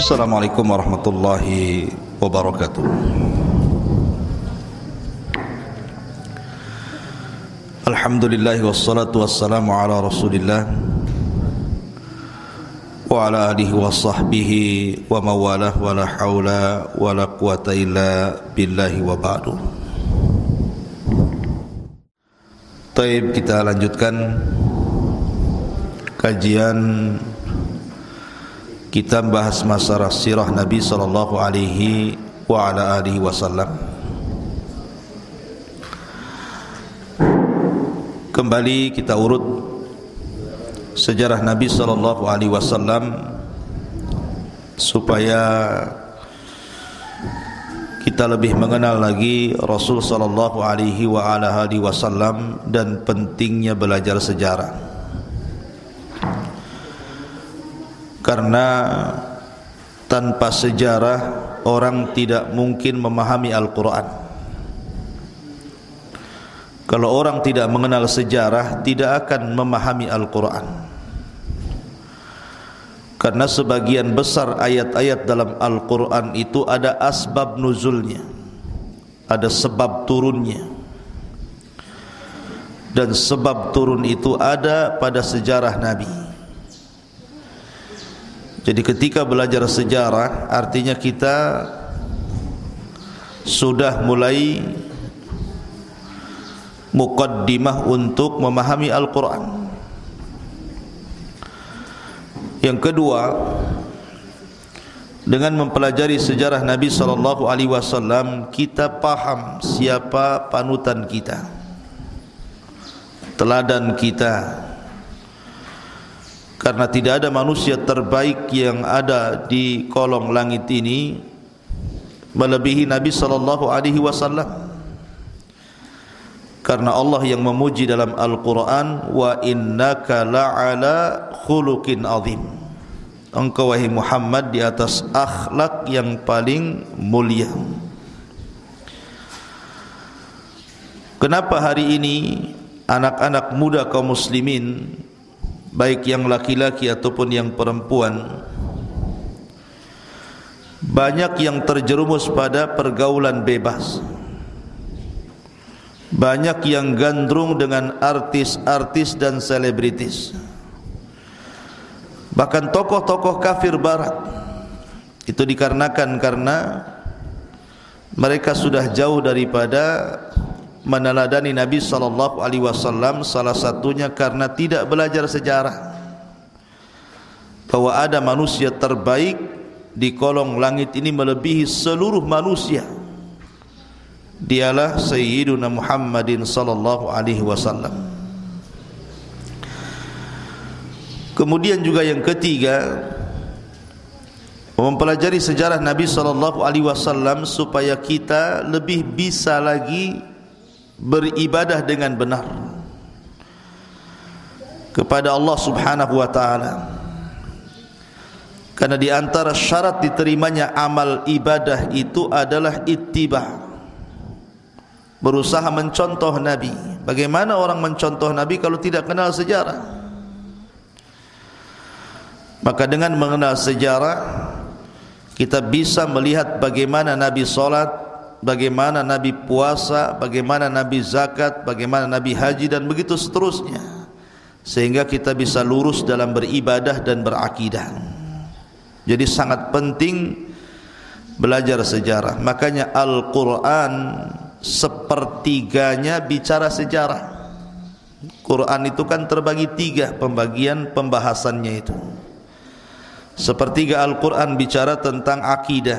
Assalamualaikum warahmatullahi wabarakatuh. Alhamdulillah wassalatu wassalamu ala Rasulillah wa ala alihi wa sahbihi wa mawalah wa la hawla wa la quwata illa billahi wa ba'du. Taib, kita lanjutkan kajian kita bahas masalah sirah Nabi sallallahu alaihi wa ala alihi wasallam. Kembali kita urut sejarah Nabi sallallahu alaihi wasallam supaya kita lebih mengenal lagi Rasul sallallahu alaihi wa ala alihi wasallam dan pentingnya belajar sejarah. Karena tanpa sejarah orang tidak mungkin memahami Al-Quran. Kalau orang tidak mengenal sejarah, tidak akan memahami Al-Quran. Karena sebagian besar ayat-ayat dalam Al-Quran itu ada asbab nuzulnya, ada sebab turunnya. Dan sebab turun itu ada pada sejarah Nabi. Jadi ketika belajar sejarah, artinya kita sudah mulai muqaddimah untuk memahami Al-Quran. Yang kedua, dengan mempelajari sejarah Nabi SAW, kita paham siapa panutan kita, teladan kita. Karena tidak ada manusia terbaik yang ada di kolong langit ini melebihi Nabi SAW. Karena Allah yang memuji dalam Al-Quran, wa innaka la'ala khuluqin azim. Engkau wahai Muhammad di atas akhlak yang paling mulia. Kenapa hari ini anak-anak muda kaum muslimin, baik yang laki-laki ataupun yang perempuan, banyak yang terjerumus pada pergaulan bebas, banyak yang gandrung dengan artis-artis dan selebritis, bahkan tokoh-tokoh kafir barat. Itu dikarenakan karena mereka sudah jauh daripada meneladani Nabi SAW. Salah satunya karena tidak belajar sejarah, bahwa ada manusia terbaik di kolong langit ini melebihi seluruh manusia. Dialah Sayyiduna Muhammadin sallallahu alaihi wasallam. Kemudian juga yang ketiga, mempelajari sejarah Nabi sallallahu alaihi wasallam supaya kita lebih bisa lagi beribadah dengan benar kepada Allah Subhanahu wa taala. Karena di antara syarat diterimanya amal ibadah itu adalah ittiba, berusaha mencontoh Nabi. Bagaimana orang mencontoh Nabi kalau tidak kenal sejarah? Maka dengan mengenal sejarah, kita bisa melihat bagaimana Nabi salat, bagaimana Nabi puasa, bagaimana Nabi zakat, bagaimana Nabi haji, dan begitu seterusnya, sehingga kita bisa lurus dalam beribadah dan berakidah. Jadi sangat penting belajar sejarah. Makanya Al-Quran sepertiganya bicara sejarah. Quran itu kan terbagi tiga pembagian pembahasannya itu. Sepertiga Al-Quran bicara tentang akidah,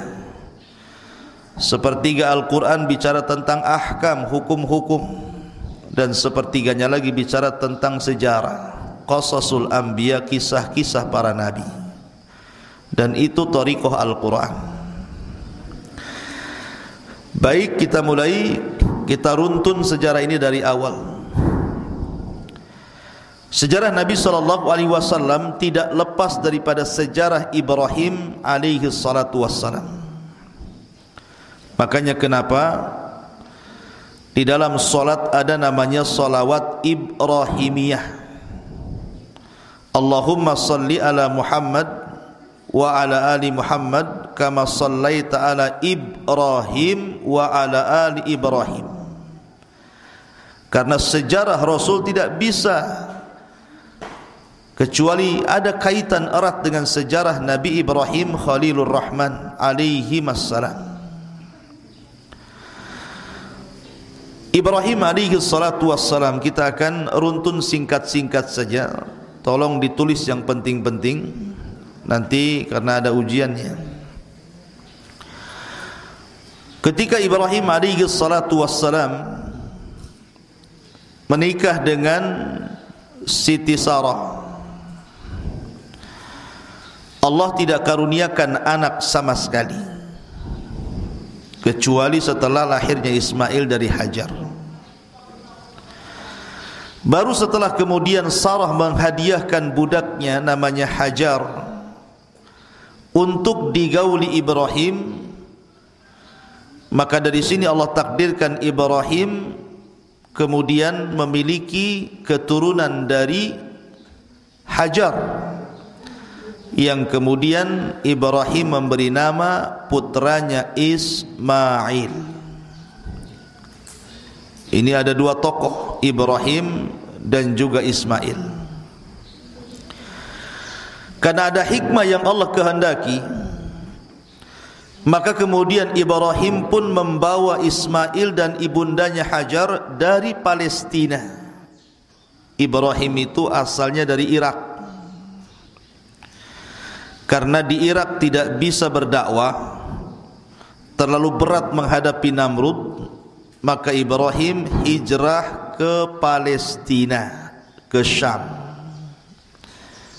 sepertiga Al-Quran bicara tentang ahkam, hukum-hukum, dan sepertiganya lagi bicara tentang sejarah, qasasul anbiya, kisah-kisah para nabi. Dan itu thariqah Al-Quran. Baik, kita mulai, kita runtun sejarah ini dari awal. Sejarah Nabi SAW tidak lepas daripada sejarah Ibrahim alaihi salatu wassalam. Makanya kenapa di dalam solat ada namanya salawat Ibrahimiyah. Allahumma salli ala Muhammad wa ala ali Muhammad kama sallaita ala Ibrahim wa ala ali Ibrahim. Karena sejarah Rasul tidak bisa kecuali ada kaitan erat dengan sejarah Nabi Ibrahim Khalilur Rahman alaihi wassalam. Ibrahim alaihi salatu wassalam, kita akan runtun singkat-singkat saja. Tolong ditulis yang penting-penting nanti karena ada ujiannya. Ketika Ibrahim alaihi salatu wassalam menikah dengan Siti Sarah, Allah tidak karuniakan anak sama sekali kecuali setelah lahirnya Ismail dari Hajar. Baru setelah kemudian Sarah menghadiahkan budaknya namanya Hajar untuk digauli Ibrahim, maka dari sini Allah takdirkan Ibrahim kemudian memiliki keturunan dari Hajar, yang kemudian Ibrahim memberi nama putranya Ismail. Ini ada dua tokoh, Ibrahim dan juga Ismail. Karena ada hikmah yang Allah kehendaki, maka kemudian Ibrahim pun membawa Ismail dan ibundanya Hajar dari Palestina. Ibrahim itu asalnya dari Irak. Karena di Irak tidak bisa berdakwah, terlalu berat menghadapi Namrud, maka Ibrahim hijrah ke Palestina, ke Syam.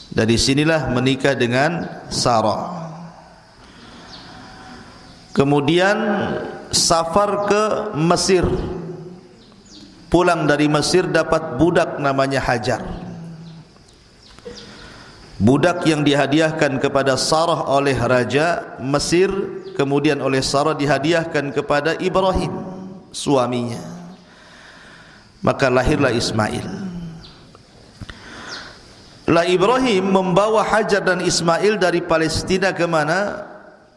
Dari sinilah menikah dengan Sarah. Kemudian safar ke Mesir. Pulang dari Mesir dapat budak namanya Hajar. Budak yang dihadiahkan kepada Sarah oleh Raja Mesir, kemudian oleh Sarah dihadiahkan kepada Ibrahim, suaminya. Maka lahirlah Ismail. Lah Ibrahim membawa Hajar dan Ismail dari Palestina ke mana?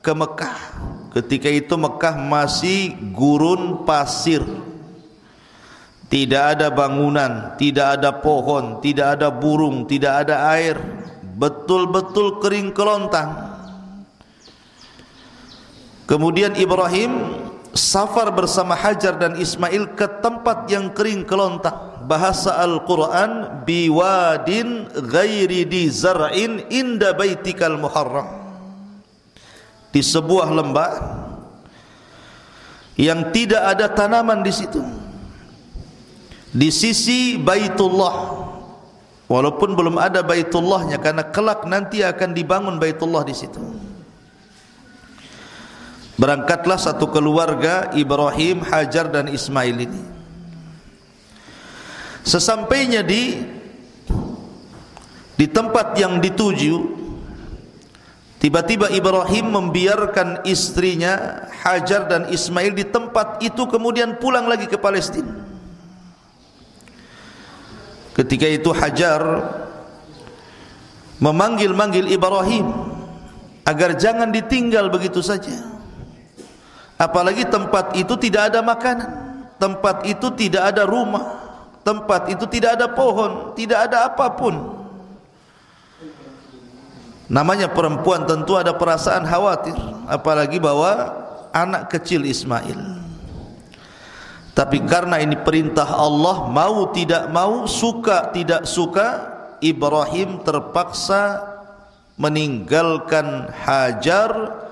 Ke Mekah. Ketika itu Mekah masih gurun pasir. Tidak ada bangunan, tidak ada pohon, tidak ada burung, tidak ada air. Betul-betul kering kelontang. Kemudian Ibrahim safar bersama Hajar dan Ismail ke tempat yang kering kelontang. Bahasa Al-Quran, biwadin ghairi di zar'in inda baitikal muharram. Di sebuah lembah yang tidak ada tanaman di situ, di sisi Baitullah. Walaupun belum ada Baitullahnya, karena kelak nanti akan dibangun Baitullah di situ. Berangkatlah satu keluarga, Ibrahim, Hajar dan Ismail ini. Sesampainya di tempat yang dituju, tiba-tiba Ibrahim membiarkan istrinya Hajar dan Ismail di tempat itu, kemudian pulang lagi ke Palestina. Ketika itu Hajar memanggil-manggil Ibrahim agar jangan ditinggal begitu saja. Apalagi tempat itu tidak ada makanan, tempat itu tidak ada rumah, tempat itu tidak ada pohon, tidak ada apapun. Namanya perempuan tentu ada perasaan khawatir, apalagi bawa anak kecil Ismail. Tapi karena ini perintah Allah, mau tidak mau, suka tidak suka, Ibrahim terpaksa meninggalkan Hajar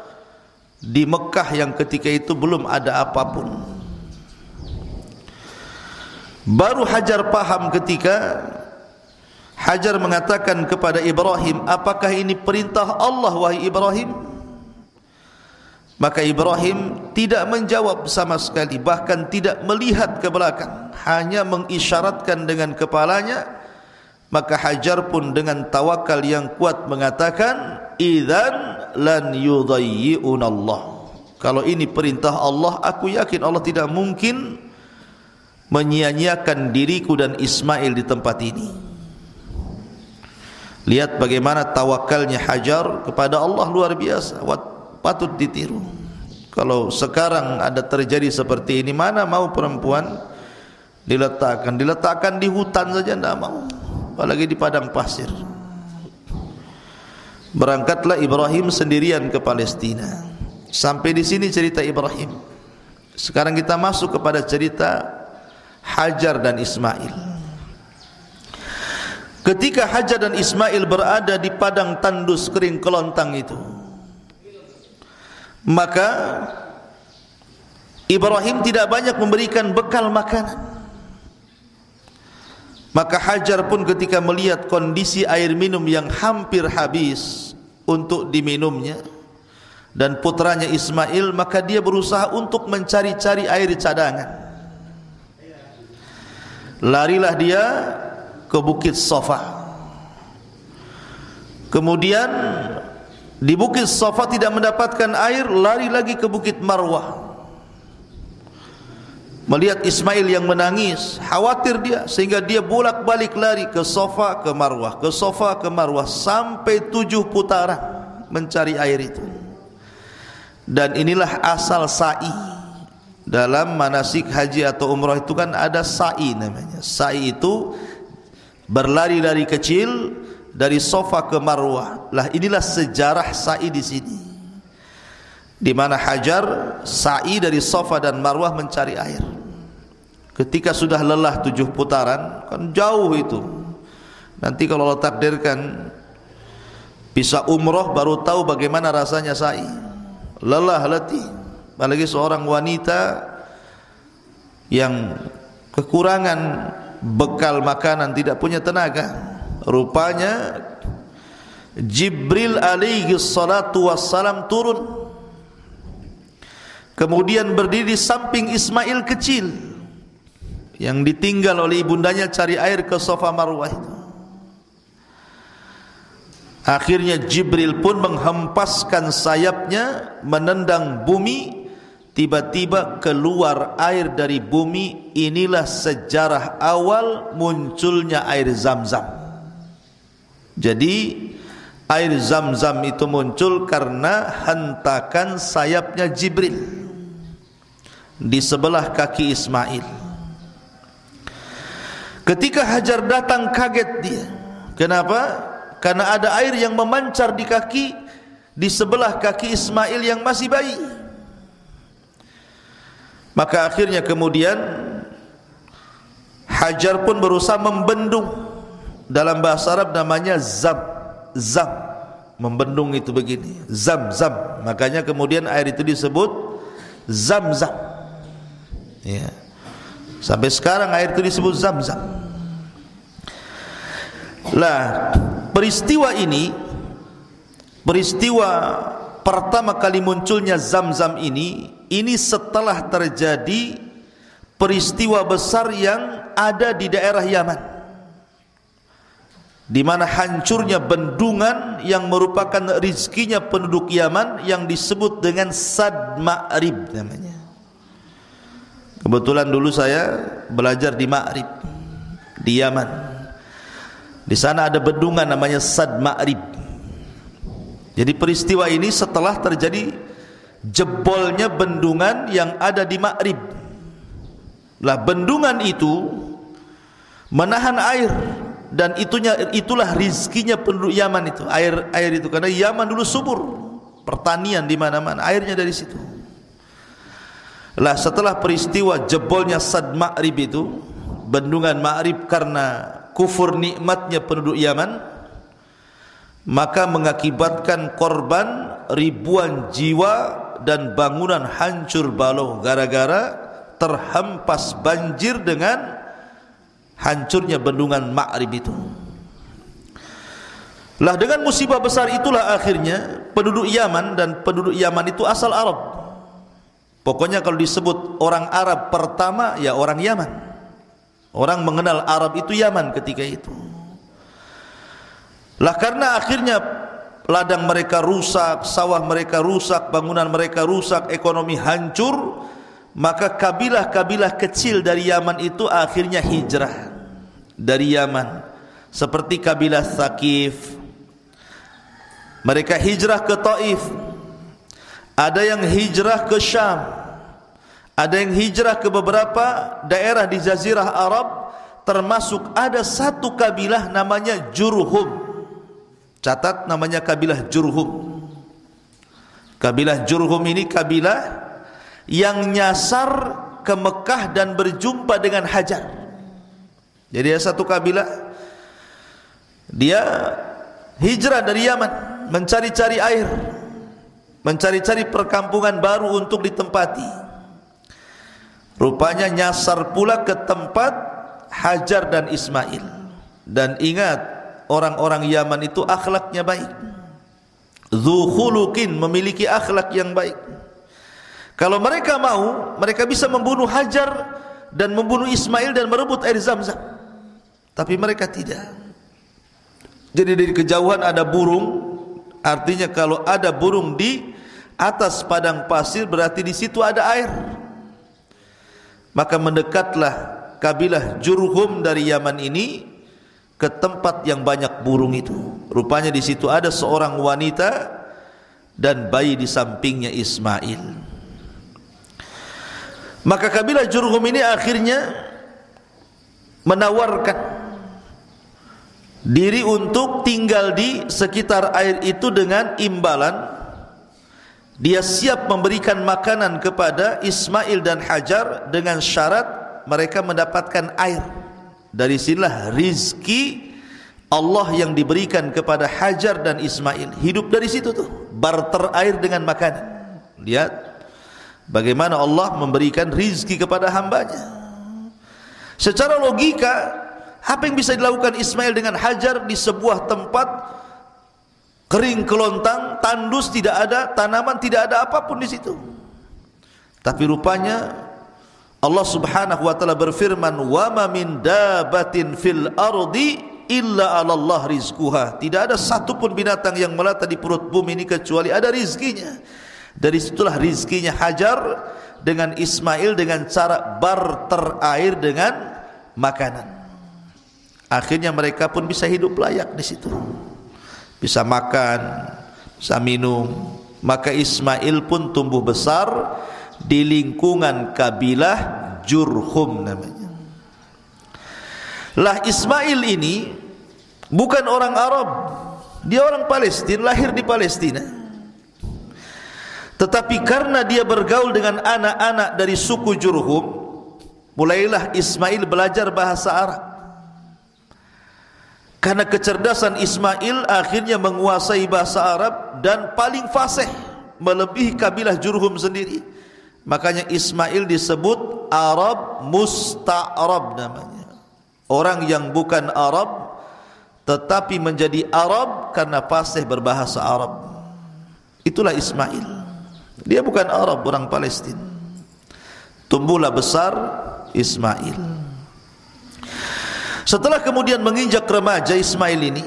di Mekah yang ketika itu belum ada apapun. Baru Hajar paham ketika Hajar mengatakan kepada Ibrahim, apakah ini perintah Allah wahai Ibrahim? Maka Ibrahim tidak menjawab sama sekali, bahkan tidak melihat ke belakang, hanya mengisyaratkan dengan kepalanya. Maka Hajar pun dengan tawakal yang kuat mengatakan, idzan lan yudayyi'unallah. Kalau ini perintah Allah, aku yakin Allah tidak mungkin menyia-nyiakan diriku dan Ismail di tempat ini. Lihat bagaimana tawakalnya Hajar kepada Allah, luar biasa, patut ditiru. Kalau sekarang ada terjadi seperti ini, mana mau perempuan diletakkan di hutan saja tidak mau, apalagi di padang pasir. Berangkatlah Ibrahim sendirian ke Palestina. Sampai di sini cerita Ibrahim. Sekarang kita masuk kepada cerita Hajar dan Ismail. Ketika Hajar dan Ismail berada di padang tandus kering kelontang itu, maka Ibrahim tidak banyak memberikan bekal makanan. Maka Hajar pun ketika melihat kondisi air minum yang hampir habis untuk diminumnya dan putranya Ismail, maka dia berusaha untuk mencari-cari air cadangan. Larilah dia ke Bukit Safa. Kemudian di Bukit Safa tidak mendapatkan air, lari lagi ke Bukit Marwah. Melihat Ismail yang menangis, khawatir dia, sehingga dia bolak-balik lari ke Safa ke Marwah, ke Safa ke Marwah, sampai 7 putaran mencari air itu. Dan inilah asal sa'i. Dalam manasik haji atau umrah itu kan ada sa'i namanya. Sa'i itu berlari-lari kecil dari Safa ke Marwah. Lah inilah sejarah sa'i di sini, di mana Hajar sa'i dari Safa dan Marwah mencari air. Ketika sudah lelah 7 putaran, kan jauh itu. Nanti kalau Allah takdirkan bisa umrah baru tahu bagaimana rasanya sa'i. Lelah, letih. Apalagi seorang wanita yang kekurangan bekal makanan, tidak punya tenaga. Rupanya Jibril alaihi salatu wassalam turun, kemudian berdiri di samping Ismail kecil yang ditinggal oleh ibundanya cari air ke Safa Marwah itu. Akhirnya Jibril pun menghempaskan sayapnya menendang bumi, tiba-tiba keluar air dari bumi. Inilah sejarah awal munculnya air Zam-Zam. Jadi air Zam-Zam itu muncul karena hentakan sayapnya Jibril di sebelah kaki Ismail. Ketika Hajar datang, kaget dia. Kenapa? Karena ada air yang memancar di kaki, di sebelah kaki Ismail yang masih bayi. Maka akhirnya kemudian Hajar pun berusaha membendung. Dalam bahasa Arab namanya zam. Membendung itu begini, zam-zam. Makanya kemudian air itu disebut Zam-Zam. Ya. Sampai sekarang air itu disebut Zam-Zam. Lah, peristiwa ini, peristiwa pertama kali munculnya Zam-Zam ini setelah terjadi peristiwa besar yang ada di daerah Yaman, di mana hancurnya bendungan yang merupakan rizkinya penduduk Yaman yang disebut dengan Sad Ma'rib namanya. Kebetulan dulu saya belajar di Ma'rib di Yaman. Di sana ada bendungan namanya Sad Ma'rib. Jadi peristiwa ini setelah terjadi jebolnya bendungan yang ada di Ma'rib. Lah bendungan itu menahan air, dan itulah rizkinya penduduk Yaman itu, air itu, karena Yaman dulu subur, pertanian di mana-mana, airnya dari situ. Lah setelah peristiwa jebolnya Sad Ma'rib itu, bendungan Ma'rib, karena kufur nikmatnya penduduk Yaman, maka mengakibatkan korban ribuan jiwa dan bangunan hancur balau gara-gara terhempas banjir dengan hancurnya bendungan Ma'rib itu. Lah dengan musibah besar itulah akhirnya penduduk Yaman, dan penduduk Yaman itu asal Arab. Pokoknya kalau disebut orang Arab pertama, ya orang Yaman. Orang mengenal Arab itu Yaman ketika itu. Lah karena akhirnya ladang mereka rusak, sawah mereka rusak, bangunan mereka rusak, ekonomi hancur, maka kabilah-kabilah kecil dari Yaman itu akhirnya hijrah dari Yaman seperti kabilah Thaqif. Mereka hijrah ke Taif. Ada yang hijrah ke Syam, ada yang hijrah ke beberapa daerah di Jazirah Arab, termasuk ada satu kabilah namanya Jurhum. Catat, namanya kabilah Jurhum. Kabilah Jurhum ini kabilah yang nyasar ke Mekah dan berjumpa dengan Hajar. Jadi ada satu kabilah, dia hijrah dari Yaman, mencari-cari air, mencari-cari perkampungan baru untuk ditempati. Rupanya nyasar pula ke tempat Hajar dan Ismail. Dan ingat, orang-orang Yaman itu akhlaknya baik, dzu khuluqin, memiliki akhlak yang baik. Kalau mereka mau, mereka bisa membunuh Hajar dan membunuh Ismail dan merebut air Zamzam. Tapi mereka tidak. Jadi dari kejauhan ada burung, artinya kalau ada burung di atas padang pasir berarti di situ ada air. Maka mendekatlah kabilah Jurhum dari Yaman ini ke tempat yang banyak burung itu. Rupanya di situ ada seorang wanita dan bayi di sampingnya Ismail. Maka kabilah Jurhum ini akhirnya menawarkan diri untuk tinggal di sekitar air itu dengan imbalan dia siap memberikan makanan kepada Ismail dan Hajar dengan syarat mereka mendapatkan air. Dari sinilah rizki Allah yang diberikan kepada Hajar dan Ismail. Hidup dari situ tuh, barter air dengan makanan. Lihat bagaimana Allah memberikan rizki kepada hambanya. Secara logika, apa yang bisa dilakukan Ismail dengan Hajar di sebuah tempat kering kelontang, tandus tidak ada, tanaman tidak ada apapun di situ. Tapi rupanya Allah Subhanahu wa taala berfirman, "Wa ma min dabatin fil ardi illa 'ala Allah rizquha." Tidak ada satupun binatang yang melata di perut bumi ini kecuali ada rizkinya. Dari situlah rizkinya Hajar dengan Ismail dengan cara barter air dengan makanan. Akhirnya mereka pun bisa hidup layak di situ, bisa makan, bisa minum. Maka Ismail pun tumbuh besar di lingkungan kabilah Jurhum namanya. Lah Ismail ini bukan orang Arab, dia orang Palestina, lahir di Palestina. Tetapi karena dia bergaul dengan anak-anak dari suku Jurhum, mulailah Ismail belajar bahasa Arab. Karena kecerdasan Ismail akhirnya menguasai bahasa Arab dan paling fasih, melebihi kabilah Jurhum sendiri. Makanya Ismail disebut Arab Musta'rab namanya. Orang yang bukan Arab tetapi menjadi Arab karena fasih berbahasa Arab. Itulah Ismail. Dia bukan Arab, orang Palestina. Tumbuhlah besar Ismail. Setelah kemudian menginjak remaja Ismail ini,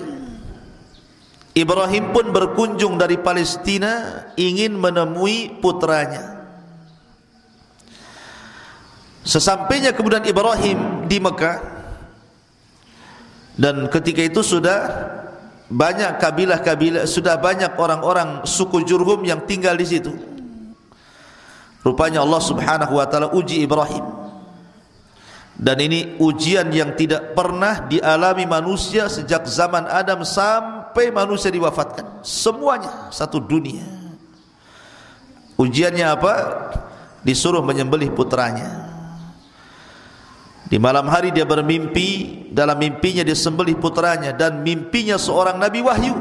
Ibrahim pun berkunjung dari Palestina ingin menemui putranya. Sesampainya kemudian Ibrahim di Mekah, dan ketika itu sudah banyak kabilah-kabilah, sudah banyak orang-orang suku Jurhum yang tinggal di situ. Rupanya Allah Subhanahu wa taala uji Ibrahim. Dan ini ujian yang tidak pernah dialami manusia sejak zaman Adam sampai manusia diwafatkan. Semuanya satu dunia. Ujiannya apa? Disuruh menyembelih putranya. Di malam hari dia bermimpi, dalam mimpinya dia sembelih putranya, dan mimpinya seorang nabi wahyu.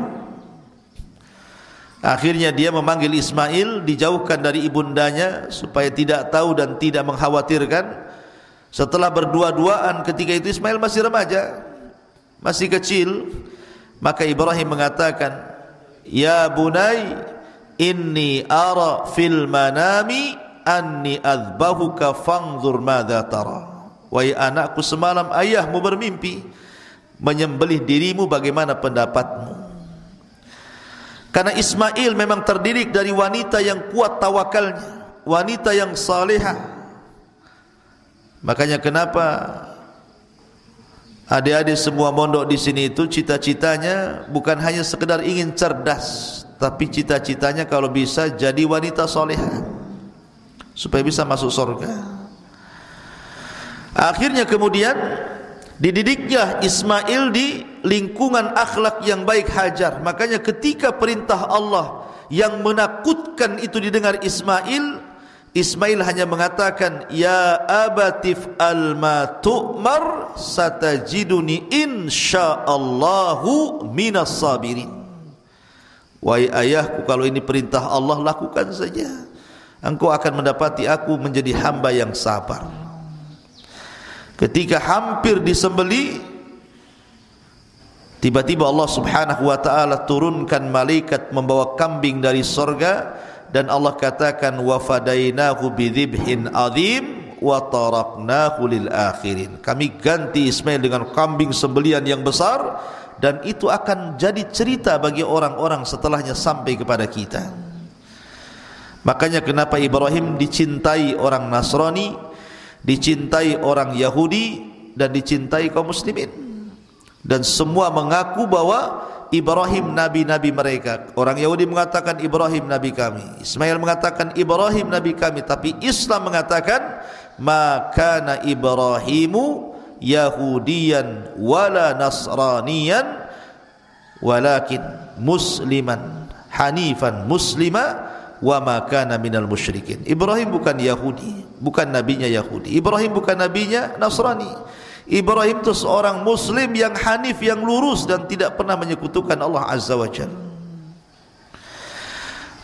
Akhirnya dia memanggil Ismail, dijauhkan dari ibundanya supaya tidak tahu dan tidak mengkhawatirkan. Setelah berdua-duaan, ketika itu Ismail masih remaja, masih kecil, maka Ibrahim mengatakan, "Ya bunai, inni ara fil manami anni adbahuka fanzur madza tara." Wahai anakku, semalam ayahmu bermimpi menyembelih dirimu, bagaimana pendapatmu? Karena Ismail memang terdidik dari wanita yang kuat tawakalnya, wanita yang salehah. Makanya kenapa Adik-adik semua mondok di sini itu cita-citanya bukan hanya sekedar ingin cerdas, tapi cita-citanya kalau bisa jadi wanita solehah supaya bisa masuk surga. Akhirnya kemudian dididiknya Ismail di lingkungan akhlak yang baik, Hajar. Makanya ketika perintah Allah yang menakutkan itu didengar Ismail hanya mengatakan, ya abatif alma tu'mar satajiduni insyaallahu minas sabirin. Wahai ayahku, kalau ini perintah Allah, lakukan saja, engkau akan mendapati aku menjadi hamba yang sabar. Ketika hampir disembeli, tiba-tiba Allah subhanahu wa ta'ala turunkan malaikat membawa kambing dari sorga, dan Allah katakan, wa fadainahu bidzibhin azim wa taraknahu lil akhirin. Kami ganti Ismail dengan kambing sembelian yang besar, dan itu akan jadi cerita bagi orang-orang setelahnya sampai kepada kita. Makanya kenapa Ibrahim dicintai orang Nasrani, dicintai orang Yahudi, dan dicintai kaum muslimin. Dan semua mengaku bahwa Ibrahim nabi-nabi mereka. Orang Yahudi mengatakan Ibrahim nabi kami, Ismail mengatakan Ibrahim nabi kami. Tapi Islam mengatakan maka Ibrahimu Yahudiyan wala Nasraniyan walakin musliman hanifan muslima wa ma kana minal musyrikin. Ibrahim bukan Yahudi, bukan nabinya Yahudi. Ibrahim bukan nabinya Nasrani. Ibrahim itu seorang muslim yang hanif, yang lurus, dan tidak pernah menyekutukan Allah Azza wa Jalla.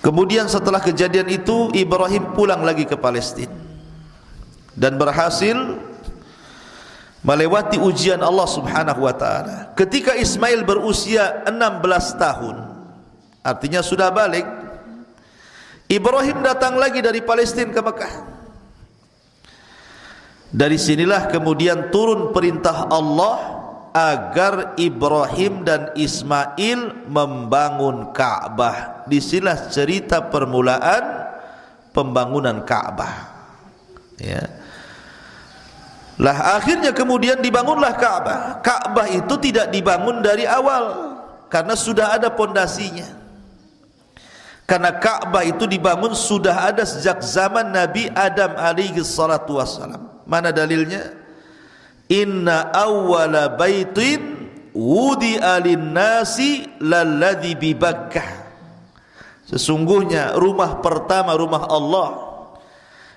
Kemudian setelah kejadian itu, Ibrahim pulang lagi ke Palestina dan berhasil melewati ujian Allah subhanahu wa ta'ala. Ketika Ismail berusia 16 tahun, artinya sudah balik, Ibrahim datang lagi dari Palestina ke Mekah. Dari sinilah kemudian turun perintah Allah agar Ibrahim dan Ismail membangun Ka'bah. Disinilah cerita permulaan pembangunan Ka'bah. Ya. Lah akhirnya kemudian dibangunlah Ka'bah. Ka'bah itu tidak dibangun dari awal karena sudah ada pondasinya. Karena Ka'bah itu dibangun sudah ada sejak zaman Nabi Adam alaihi salatu wassalam. Mana dalilnya? Inna awwala baitin wudi'a lin-nasi lalladzi bi Bakkah. Sesungguhnya rumah pertama, rumah Allah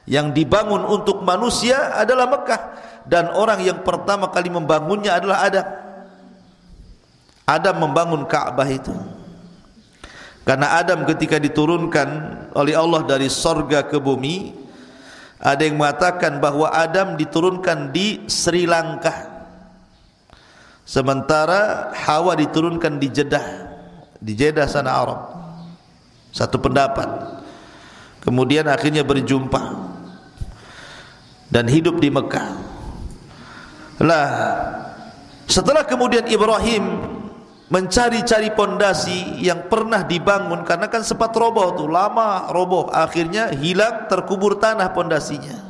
yang dibangun untuk manusia adalah Mekah, dan orang yang pertama kali membangunnya adalah Adam. Adam membangun Ka'bah itu. Karena Adam ketika diturunkan oleh Allah dari sorga ke bumi, ada yang mengatakan bahwa Adam diturunkan di Sri Lanka, sementara Hawa diturunkan di Jeddah sana Arab. Satu pendapat. Kemudian akhirnya berjumpa dan hidup di Mekah. Lah, setelah kemudian Ibrahim mencari-cari pondasi yang pernah dibangun, karena kan sempat roboh tuh, lama roboh, akhirnya hilang, terkubur tanah pondasinya.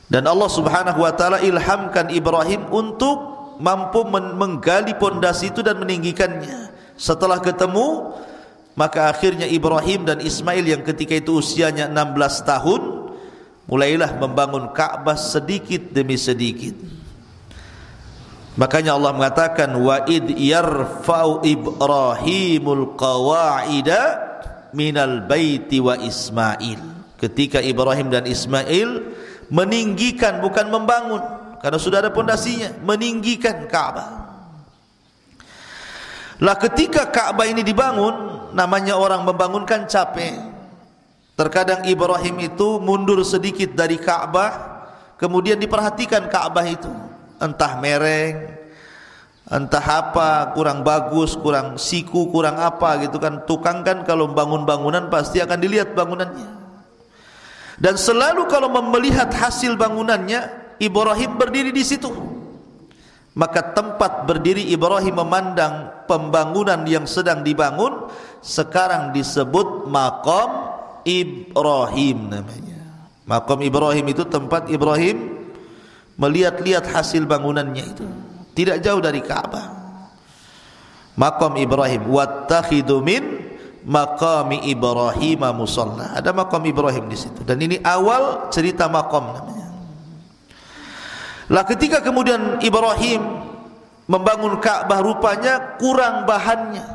Dan Allah subhanahu wa ta'ala ilhamkan Ibrahim untuk mampu menggali pondasi itu dan meninggikannya. Setelah ketemu, maka akhirnya Ibrahim dan Ismail yang ketika itu usianya 16 tahun mulailah membangun Ka'bah sedikit demi sedikit. Makanya Allah mengatakan wa id yarfa'u Ibrahimul qawa'ida minal baiti wa Ismail. Ketika Ibrahim dan Ismail meninggikan, bukan membangun, karena sudah ada pondasinya, meninggikan Ka'bah. Lah ketika Ka'bah ini dibangun, namanya orang membangunkan capek. Terkadang Ibrahim itu mundur sedikit dari Ka'bah, kemudian diperhatikan Ka'bah itu, entah mereng, entah apa, kurang bagus, kurang siku, kurang apa gitu kan. Tukang kan kalau bangun bangunan pasti akan dilihat bangunannya. Dan selalu kalau melihat hasil bangunannya, Ibrahim berdiri di situ. Maka tempat berdiri Ibrahim memandang pembangunan yang sedang dibangun sekarang disebut Maqam Ibrahim namanya. Maqam Ibrahim itu tempat Ibrahim melihat-lihat hasil bangunannya itu. Tidak jauh dari Ka'bah. Maqam Ibrahim, wattakhidu min maqami Ibrahim musalla. Ada maqam Ibrahim di situ. Dan ini awal cerita maqam namanya. Lah ketika kemudian Ibrahim membangun Ka'bah, rupanya kurang bahannya,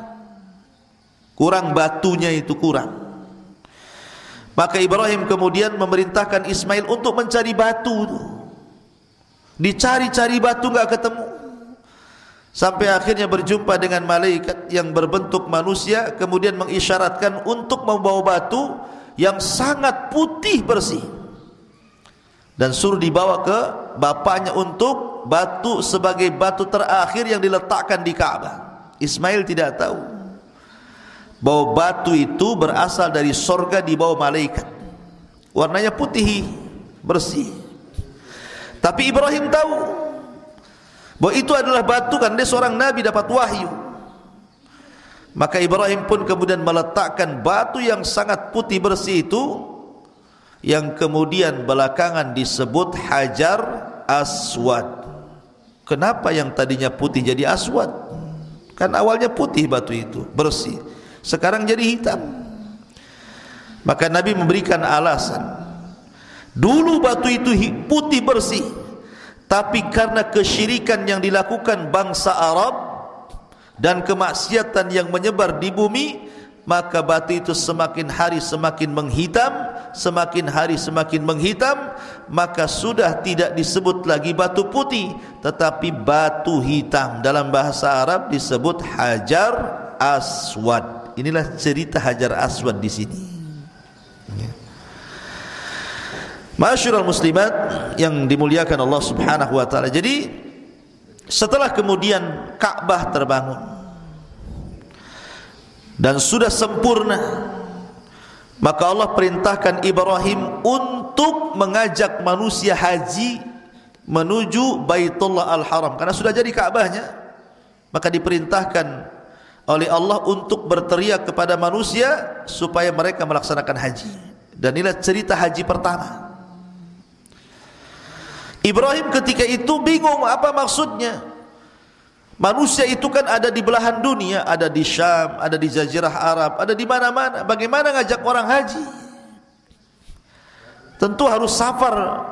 kurang batunya itu kurang. Maka Ibrahim kemudian memerintahkan Ismail untuk mencari batu. Dicari-cari batu enggak ketemu. Sampai akhirnya berjumpa dengan malaikat yang berbentuk manusia, kemudian mengisyaratkan untuk membawa batu yang sangat putih bersih, dan suruh dibawa ke bapaknya untuk batu sebagai batu terakhir yang diletakkan di Ka'bah. Ismail tidak tahu bahwa batu itu berasal dari sorga di bawah malaikat, warnanya putih bersih. Tapi Ibrahim tahu bahwa itu adalah batu, kan dia seorang nabi dapat wahyu. Maka Ibrahim pun kemudian meletakkan batu yang sangat putih bersih itu, yang kemudian belakangan disebut Hajar Aswad. Kenapa yang tadinya putih jadi aswad? Kan awalnya putih batu itu, bersih, sekarang jadi hitam. Maka Nabi memberikan alasan, dulu batu itu putih bersih, tapi karena kesyirikan yang dilakukan bangsa Arab dan kemaksiatan yang menyebar di bumi, maka batu itu semakin hari semakin menghitam, semakin hari semakin menghitam. Maka sudah tidak disebut lagi batu putih, tetapi batu hitam. Dalam bahasa Arab disebut Hajar Aswad. Inilah cerita Hajar Aswad di sini. Ma'asyiral muslimat yang dimuliakan Allah Subhanahu wa taala. Jadi setelah kemudian Ka'bah terbangun dan sudah sempurna, maka Allah perintahkan Ibrahim untuk mengajak manusia haji menuju Baitullah Al-Haram, karena sudah jadi Ka'bahnya. Maka diperintahkan oleh Allah untuk berteriak kepada manusia supaya mereka melaksanakan haji. Dan inilah cerita haji pertama. Ibrahim ketika itu bingung apa maksudnya. Manusia itu kan ada di belahan dunia, ada di Syam, ada di Jazirah Arab, ada di mana-mana. Bagaimana ngajak orang haji? Tentu harus safar,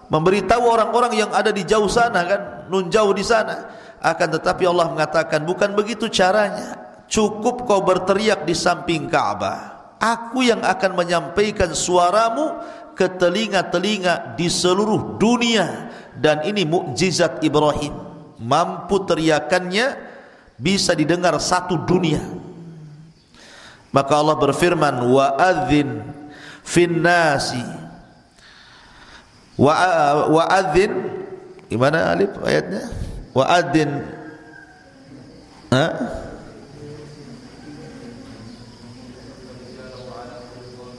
memberitahu orang-orang yang ada di jauh sana, kan, nun jauh di sana. Akan tetapi Allah mengatakan bukan begitu caranya. Cukup kau berteriak di samping Ka'bah, aku yang akan menyampaikan suaramu ke telinga-telinga di seluruh dunia. Dan ini mukjizat Ibrahim, mampu teriakannya bisa didengar satu dunia. Maka Allah berfirman, wa adzin fin nasi, wa adzin, gimana alif ayatnya? Wa adzin,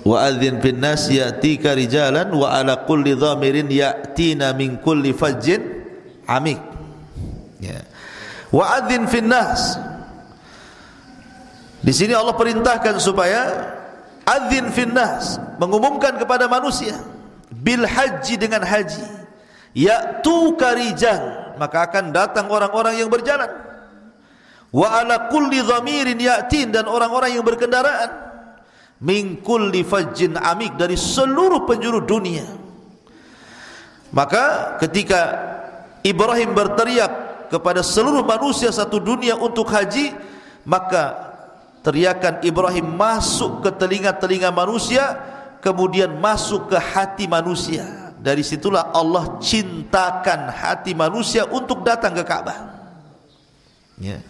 wa adzin fin nas ya'tika rijalan wa ala kulli dhamirin ya'tina min kulli fajjin amik. Ya. Wa adzin fin nas. Di sini Allah perintahkan supaya adzin fin nas, mengumumkan kepada manusia bil haji, dengan haji. Ya'tuka rijal, maka akan datang orang-orang yang berjalan. Wa ala kulli dhamirin ya'tin, dan orang-orang yang berkendaraan. Min kulli fajjin amik, dari seluruh penjuru dunia. Maka ketika Ibrahim berteriak kepada seluruh manusia satu dunia untuk haji, maka teriakan Ibrahim masuk ke telinga-telinga manusia, kemudian masuk ke hati manusia. Dari situlah Allah cintakan hati manusia untuk datang ke Ka'bah. Ya.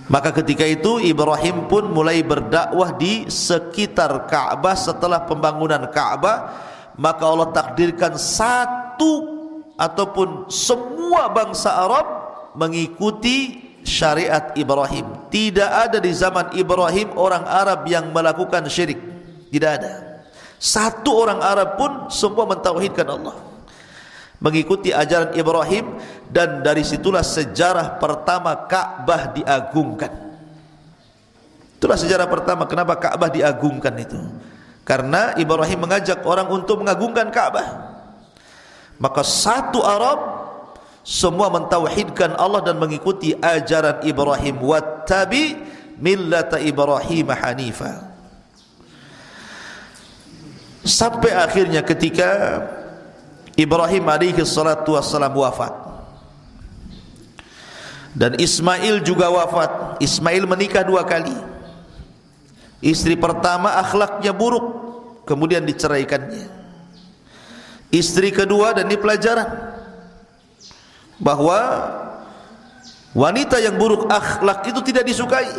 Maka ketika itu Ibrahim pun mulai berdakwah di sekitar Ka'bah. Setelah pembangunan Ka'bah, maka Allah takdirkan satu ataupun semua bangsa Arab mengikuti syariat Ibrahim. Tidak ada di zaman Ibrahim orang Arab yang melakukan syirik. Tidak ada. Satu orang Arab pun semua mentauhidkan Allah, mengikuti ajaran Ibrahim. Dan dari situlah sejarah pertama Ka'bah diagungkan. Itulah sejarah pertama kenapa Ka'bah diagungkan itu, karena Ibrahim mengajak orang untuk mengagungkan Ka'bah. Maka satu Arab semua mentauhidkan Allah dan mengikuti ajaran Ibrahim, wattabi millata Ibrahim hanifa. Sampai akhirnya ketika Ibrahim alaihi salatu wassalam wafat dan Ismail juga wafat. Ismail menikah 2 kali. Istri pertama akhlaknya buruk, kemudian diceraikannya. Istri kedua, dan ini pelajaran bahwa wanita yang buruk akhlak itu tidak disukai.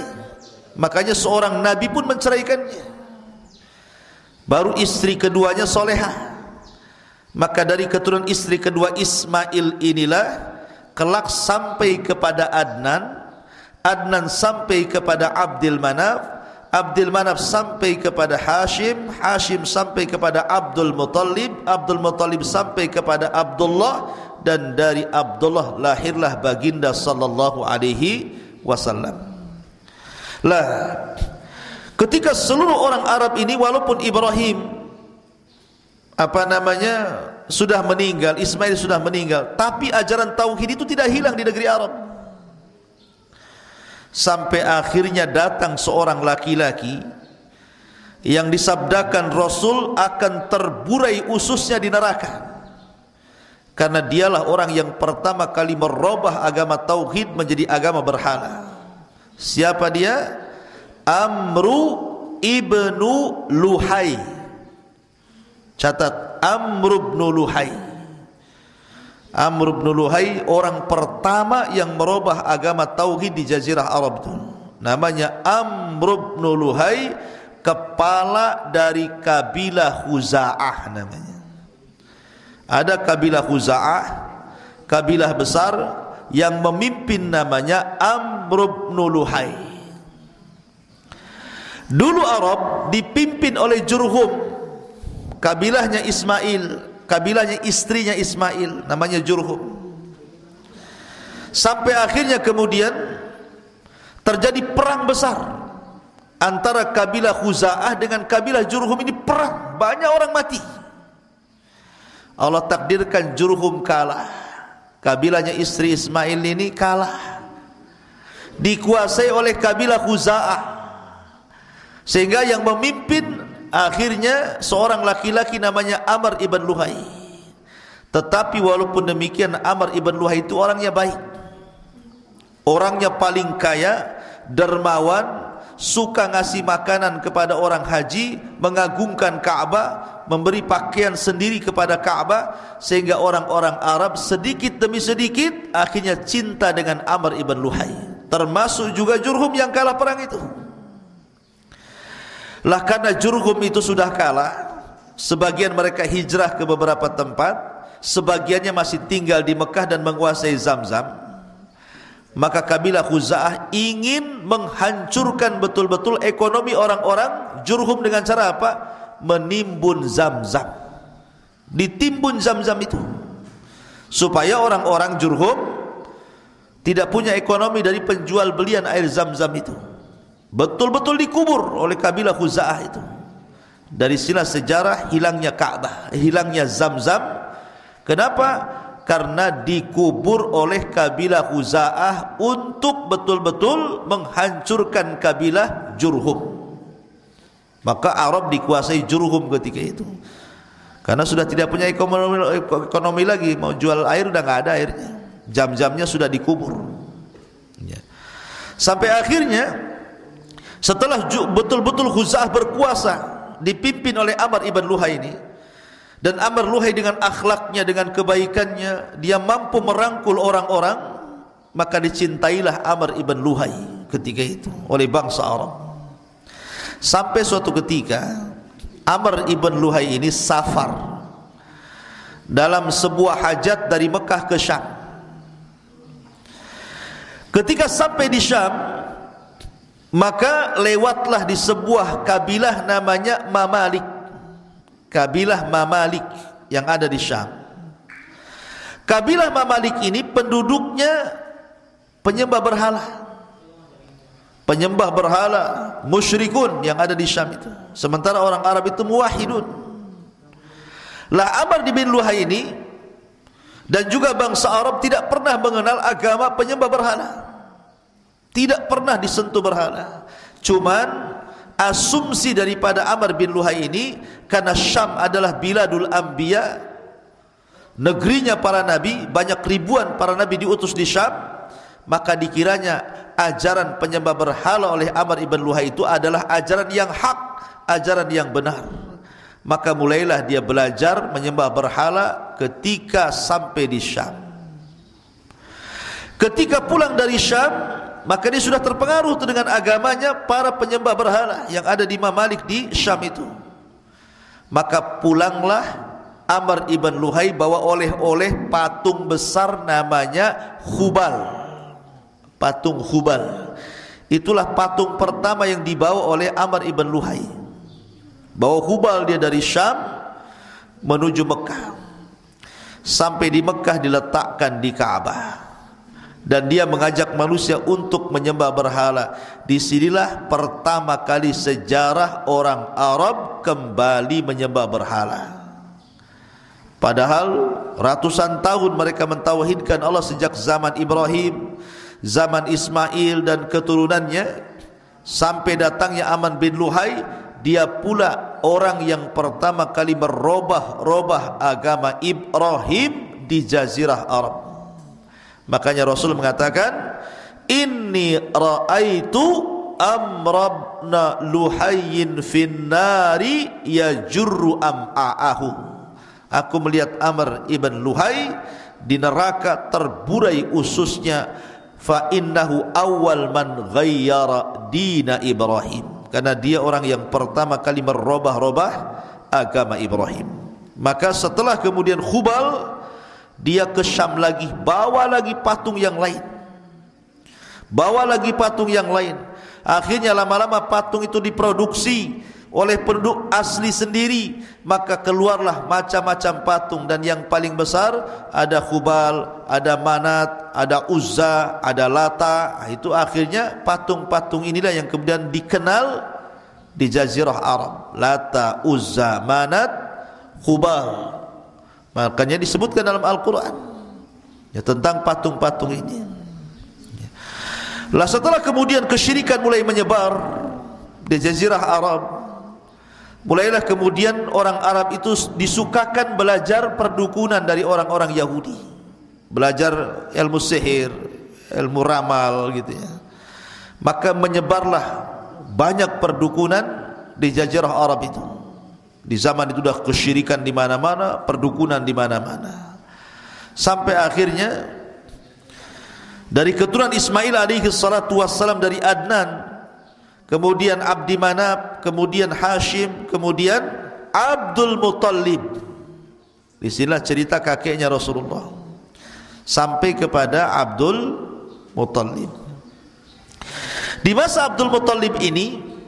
Makanya seorang nabi pun menceraikannya. Baru istri keduanya solehah. Maka dari keturunan istri kedua Ismail inilah kelak sampai kepada Adnan, Adnan sampai kepada Abdul Manaf, Abdul Manaf sampai kepada Hashim, Hashim sampai kepada Abdul Muttalib, Abdul Muttalib sampai kepada Abdullah, dan dari Abdullah lahirlah baginda sallallahu alaihi wasallam. Lah, ketika seluruh orang Arab ini, walaupun Ibrahim sudah meninggal, Ismail sudah meninggal, tapi ajaran tauhid itu tidak hilang di negeri Arab. Sampai akhirnya datang seorang laki-laki yang disabdakan Rasul akan terburai ususnya di neraka, karena dialah orang yang pertama kali merubah agama tauhid menjadi agama berhala. Siapa dia? Amru ibnu Luhai. Catat, Amr bin Luhai. Amr bin Luhai orang pertama yang merubah agama tauhid di jazirah Arab itu. Namanya Amr bin Luhai, kepala dari kabilah Khuza'ah namanya. Ada kabilah Khuza'ah, kabilah besar yang memimpin namanya Amr bin Luhai. Dulu Arab dipimpin oleh Jurhum, kabilahnya Ismail, kabilahnya istrinya Ismail, namanya Jurhum. Sampai akhirnya kemudian terjadi perang besar antara kabilah Khuza'ah dengan kabilah Jurhum. Ini perang, banyak orang mati. Allah takdirkan Jurhum kalah, kabilahnya istri Ismail ini kalah, dikuasai oleh kabilah Khuza'ah, sehingga yang memimpin akhirnya seorang laki-laki namanya Amr ibn Luhai. Tetapi walaupun demikian, Amr ibn Luhai itu orangnya baik, orangnya paling kaya, dermawan, suka ngasih makanan kepada orang haji, mengagungkan Ka'bah, memberi pakaian sendiri kepada Ka'bah, sehingga orang-orang Arab sedikit demi sedikit akhirnya cinta dengan Amr ibn Luhai, termasuk juga Jurhum yang kalah perang itu. Lah, karena Jurhum itu sudah kalah, sebagian mereka hijrah ke beberapa tempat, sebagiannya masih tinggal di Mekah dan menguasai Zamzam. Maka kabilah Khuza'ah ingin menghancurkan betul-betul ekonomi orang-orang Jurhum dengan cara apa? Menimbun Zamzam. Ditimbun Zamzam itu, supaya orang-orang Jurhum tidak punya ekonomi dari penjual belian air Zamzam itu. Betul-betul dikubur oleh kabilah Khuza'ah itu. Dari sinilah sejarah hilangnya Ka'bah, hilangnya Zamzam. Kenapa? Karena dikubur oleh kabilah Khuza'ah untuk betul-betul menghancurkan kabilah Jurhum. Maka Arab dikuasai Jurhum ketika itu, karena sudah tidak punya ekonomi lagi. Mau jual air udah nggak ada airnya, Zamzamnya sudah dikubur. Sampai akhirnya setelah betul-betul Khuza'ah berkuasa dipimpin oleh Amr ibn Luhai ini, dan Amr Luhai dengan akhlaknya, dengan kebaikannya, dia mampu merangkul orang-orang, maka dicintailah Amr ibn Luhai ketika itu oleh bangsa Arab. Sampai suatu ketika Amr ibn Luhai ini safar dalam sebuah hajat dari Mekah ke Syam. Ketika sampai di Syam, maka lewatlah di sebuah kabilah namanya Mamalik, kabilah Mamalik yang ada di Syam. Kabilah Mamalik ini penduduknya penyembah berhala, penyembah berhala, musyrikun yang ada di Syam itu. Sementara orang Arab itu muwahhidun. Lah Amr bin Luhai ini Dan juga bangsa Arab tidak pernah mengenal agama penyembah berhala. Tidak pernah disentuh berhala. Cuman asumsi daripada Amr bin Luhai ini, karena Syam adalah biladul anbiya, negerinya para nabi, banyak ribuan para nabi diutus di Syam, maka dikiranya ajaran penyembah berhala oleh Amr ibn Luhai itu adalah ajaran yang hak, ajaran yang benar. Maka mulailah dia belajar menyembah berhala ketika sampai di Syam. Ketika pulang dari Syam, maka dia sudah terpengaruh dengan agamanya para penyembah berhala yang ada di Mamalik di Syam itu. Maka pulanglah Amr ibn Luhai bawa oleh-oleh patung besar namanya Hubal. Patung Hubal. Itulah patung pertama yang dibawa oleh Amr ibn Luhai. Bawa Hubal dia dari Syam menuju Mekah. Sampai di Mekah diletakkan di Ka'bah. Dan dia mengajak manusia untuk menyembah berhala. Disinilah pertama kali sejarah orang Arab kembali menyembah berhala. Padahal ratusan tahun mereka mentauhidkan Allah sejak zaman Ibrahim, zaman Ismail dan keturunannya, sampai datangnya Amr bin Luhai. Dia pula orang yang pertama kali merubah agama Ibrahim di Jazirah Arab. Makanya Rasul mengatakan, inni ra'aitu Amr bin Luhayyin finnari yajurru am'a'ahu. Aku melihat Amr ibn Luhai di neraka terburai ususnya. Fa innahu awwal man ghayyara dina Ibrahim. Karena dia orang yang pertama kali merubah agama Ibrahim. Maka setelah kemudian Hubal, dia ke Syam lagi, bawa lagi patung yang lain, bawa lagi patung yang lain. Akhirnya lama-lama patung itu diproduksi oleh penduduk asli sendiri. Maka keluarlah macam-macam patung. Dan yang paling besar ada Hubal, ada Manat, ada Uzza, ada Lata. Itu akhirnya patung-patung inilah yang kemudian dikenal di Jazirah Arab. Lata, Uzza, Manat, Hubal. Makanya disebutkan dalam Al-Quran ya, tentang patung-patung ini. Lah setelah kemudian kesyirikan mulai menyebar di Jazirah Arab, mulailah kemudian orang Arab itu disukakan belajar perdukunan dari orang-orang Yahudi. Belajar ilmu sihir, ilmu ramal gitu ya. Maka menyebarlah banyak perdukunan di Jazirah Arab itu. Di zaman itu sudah kesyirikan di mana-mana, perdukunan di mana-mana. Sampai akhirnya dari keturunan Ismail alaihi salatu wassalam dari Adnan, kemudian Abdi Manaf, kemudian Hashim, kemudian Abdul Muttalib. Di sinilah cerita kakeknya Rasulullah sampai kepada Abdul Muttalib. Di masa Abdul Muttalib ini,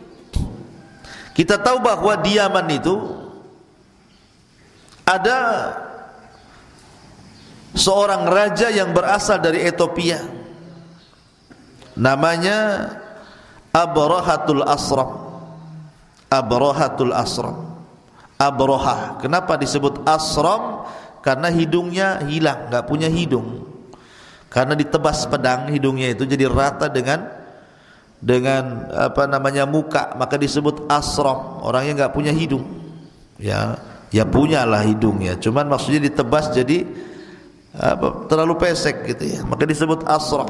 kita tahu bahwa di Yaman itu ada seorang raja yang berasal dari Ethiopia, namanya Abrahatul Asram. Abrahatul Asram. Abraha. Kenapa disebut Asram? Karena hidungnya hilang, enggak punya hidung. Karena ditebas pedang hidungnya itu jadi rata dengan muka, maka disebut Asram. Orangnya enggak punya hidung. Ya punyalah hidungnya, cuman maksudnya ditebas jadi terlalu pesek gitu ya. Maka disebut Asram.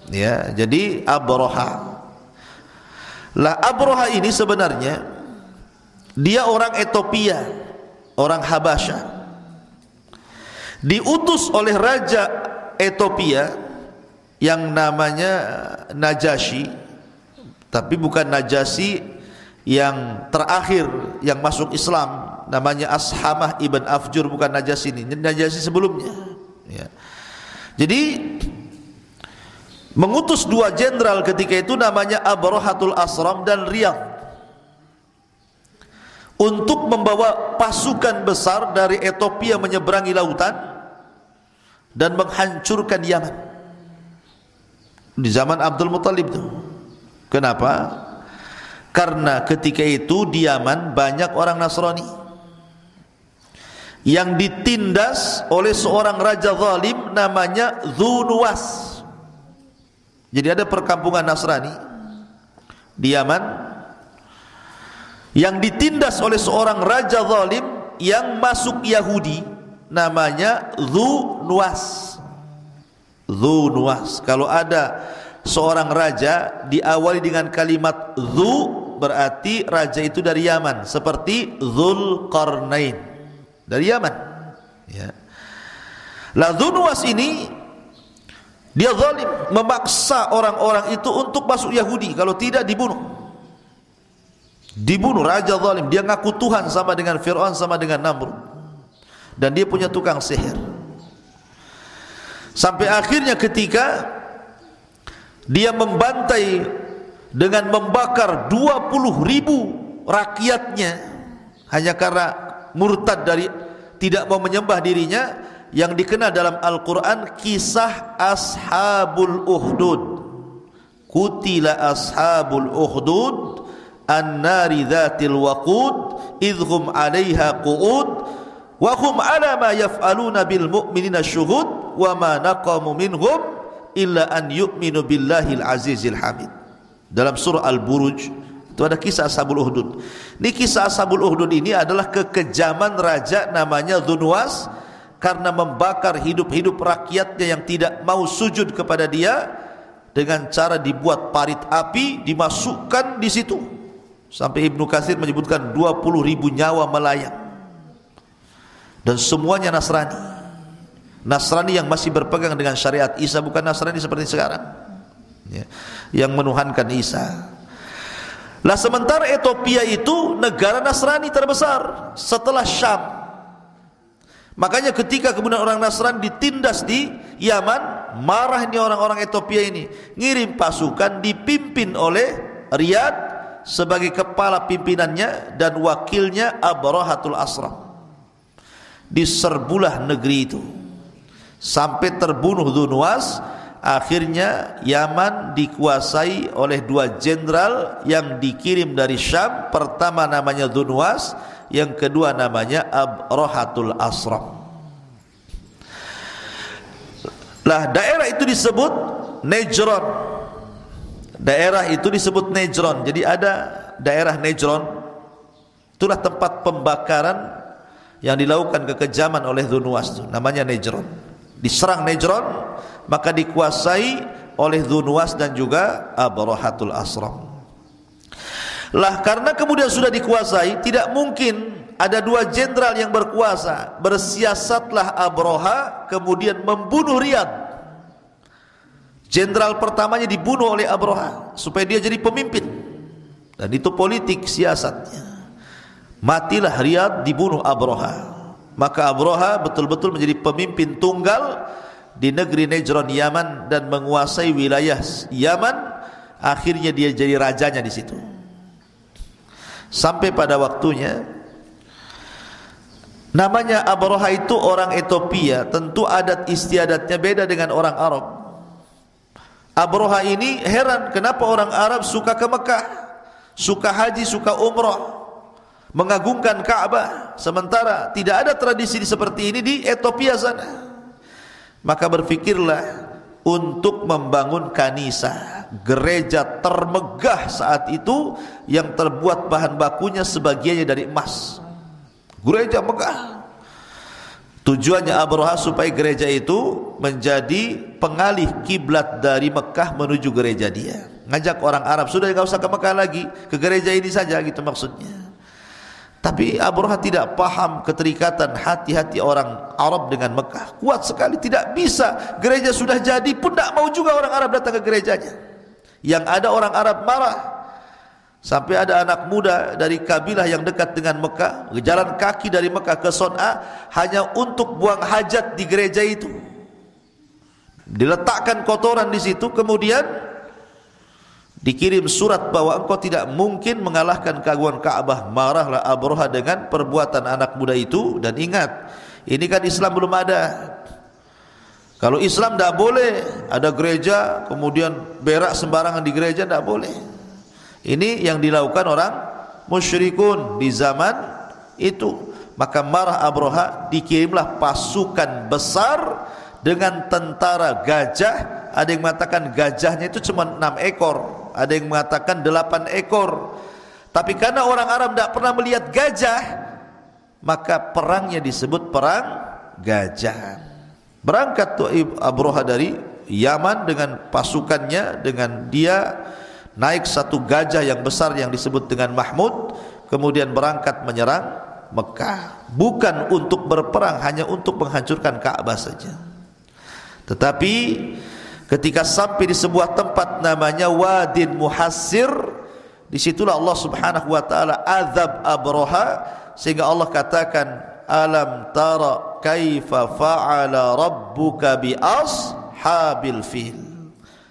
Ya, jadi Abraha. Lah Abraha ini sebenarnya dia orang Ethiopia, orang Habasya. Diutus oleh raja Ethiopia yang namanya Najasyi, tapi bukan Najasyi yang terakhir yang masuk Islam, namanya Ashamah ibn Afjur, bukan Najasyi ini Najasyi sebelumnya ya. Jadi mengutus dua jenderal ketika itu namanya Abrahatul Asram dan Riyadh untuk membawa pasukan besar dari Ethiopia menyeberangi lautan dan menghancurkan Yaman di zaman Abdul Muttalib itu. Kenapa? Karena ketika itu di Yaman banyak orang Nasrani yang ditindas oleh seorang raja zalim namanya Dzunuwas. Jadi ada perkampungan Nasrani di Yaman yang ditindas oleh seorang raja zalim yang masuk Yahudi namanya Dzunuwas. Dzunuwas. Kalau ada seorang raja diawali dengan kalimat Dzu, berarti raja itu dari Yaman, seperti Dzulqarnain dari Yaman, ya. Lah Dzunuwas ini dia zalim, memaksa orang-orang itu untuk masuk Yahudi, kalau tidak dibunuh. Dibunuh, raja zalim, dia ngaku Tuhan sama dengan Fir'aun, sama dengan Namrud. Dan dia punya tukang sihir. Sampai akhirnya ketika dia membantai dengan membakar 20.000 rakyatnya hanya karena murtad dari tidak mau menyembah dirinya, yang dikenal dalam Al-Quran kisah Ashabul Ukhdud. Kutila Ashabul Ukhdud an-nari dhatil waqud idhum 'alaiha qu'ud wa hum 'ala ma yaf'aluna bil mu'minina syuhud wa ma naqamu minhum illa an yu'minu billahil azizil hamid. Dalam surah Al-Buruj itu ada kisah Ashabul Ukhdud. Ini kisah Ashabul Ukhdud ini adalah kekejaman raja namanya Dzunuwas karena membakar hidup-hidup rakyatnya yang tidak mau sujud kepada dia dengan cara dibuat parit api dimasukkan di situ. Sampai Ibnu Katsir menyebutkan 20.000 nyawa melayang. Dan semuanya Nasrani. Nasrani yang masih berpegang dengan syariat Isa, bukan Nasrani seperti sekarang, ya, yang menuhankan Isa. Lah sementara Ethiopia itu negara Nasrani terbesar setelah Syam. Makanya ketika kemudian orang Nasrani ditindas di Yaman, marah ini orang-orang Ethiopia ini, ngirim pasukan dipimpin oleh Riyadh sebagai kepala pimpinannya dan wakilnya Abrahatul Asram. Diserbulah negeri itu sampai terbunuh Dzunuwas. Akhirnya Yaman dikuasai oleh 2 jenderal yang dikirim dari Syam. Pertama namanya Dzunuwas, yang kedua namanya Abrahatul Asram. Lah daerah itu disebut Nejron. Daerah itu disebut Nejron. Jadi ada daerah Nejron, itulah tempat pembakaran yang dilakukan kekejaman oleh Dzunuwas itu, namanya Nejron. Diserang Nejron, maka dikuasai oleh Dzunuwas dan juga Abrahatul Asram. Lah karena kemudian sudah dikuasai, tidak mungkin ada 2 jenderal yang berkuasa. Bersiasatlah Abraha kemudian membunuh Riyadh. Jenderal pertamanya dibunuh oleh Abraha supaya dia jadi pemimpin. Dan itu politik siasatnya. Matilah Riyadh, dibunuh Abraha. Maka Abraha betul-betul menjadi pemimpin tunggal di negeri Nejron Yaman dan menguasai wilayah Yaman. Akhirnya dia jadi rajanya di situ. Sampai pada waktunya, namanya Abraha itu orang Ethiopia, tentu adat istiadatnya beda dengan orang Arab. Abraha ini heran kenapa orang Arab suka ke Mekah, suka haji, suka umrah, mengagungkan Ka'bah, sementara tidak ada tradisi seperti ini di Ethiopia sana. Maka berfikirlah untuk membangun kanisa, gereja termegah saat itu yang terbuat bahan bakunya sebagiannya dari emas. Gereja megah. Tujuannya Abraha supaya gereja itu menjadi pengalih kiblat dari Mekah menuju gereja dia. Ngajak orang Arab, sudah enggak usah ke Mekah lagi, ke gereja ini saja, gitu maksudnya. Tapi Abraha tidak paham keterikatan hati-hati orang Arab dengan Mekah. Kuat sekali, tidak bisa. Gereja sudah jadi pun tidak mau juga orang Arab datang ke gerejanya. Yang ada orang Arab marah. Sampai ada anak muda dari kabilah yang dekat dengan Mekah, berjalan kaki dari Mekah ke Son'a hanya untuk buang hajat di gereja itu. Diletakkan kotoran di situ, kemudian dikirim surat bahwa engkau tidak mungkin mengalahkan keagungan Ka'bah. Marahlah Abraha dengan perbuatan anak muda itu. Dan ingat, ini kan Islam belum ada. Kalau Islam tidak boleh ada gereja kemudian berak sembarangan di gereja, tidak boleh. Ini yang dilakukan orang musyrikun di zaman itu. Maka marah Abraha, dikirimlah pasukan besar dengan tentara gajah. Ada yang mengatakan gajahnya itu cuma 6 ekor, ada yang mengatakan 8 ekor. Tapi karena orang Arab tidak pernah melihat gajah, maka perangnya disebut perang gajah. Berangkat tuh Abraha dari Yaman dengan pasukannya, dengan dia naik satu gajah yang besar yang disebut dengan Mahmud, kemudian berangkat menyerang Mekah, bukan untuk berperang, hanya untuk menghancurkan Ka'bah saja. Tetapi ketika sampai di sebuah tempat namanya Wadin Muhassir, disitulah Allah Subhanahu wa taala azab Abraha, sehingga Allah katakan, alam tara kaifa fa'ala rabbuka bi ashabil fil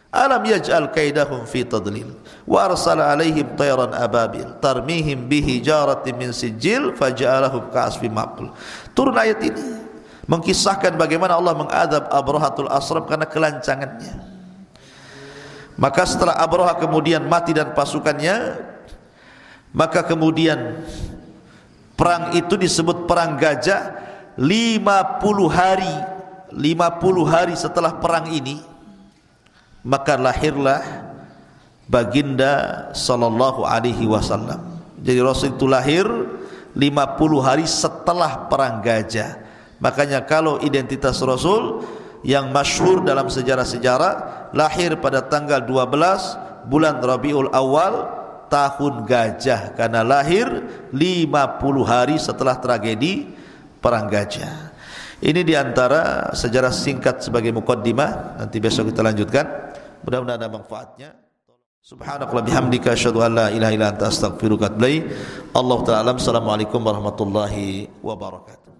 alam yaj'al kaidahum fi tadlil wa arsala alaihim tayran ababil tarmihim bihijaratin min sijil faja'alahum ka'asfin ma'kul. Turun ayat ini mengkisahkan bagaimana Allah mengadab Abrahatul Asram karena kelancangannya. Maka setelah Abraha kemudian mati dan pasukannya, maka kemudian perang itu disebut perang gajah. 50 hari setelah perang ini, maka lahirlah baginda sallallahu alaihi wasallam. Jadi Rasul itu lahir 50 hari setelah perang gajah. Makanya kalau identitas Rasul yang masyhur dalam sejarah-sejarah, lahir pada tanggal 12 bulan Rabiul Awal tahun gajah, karena lahir 50 hari setelah tragedi perang gajah. Ini diantara sejarah singkat sebagai muqaddimah. Nanti besok kita lanjutkan. Mudah-mudahan ada manfaatnya. Subhanakallahumma bihamdika asyhadu an la ilaha illa anta astaghfiruka wa atubu ilaik. Allahu ta'ala. Assalamualaikum warahmatullahi wabarakatuh.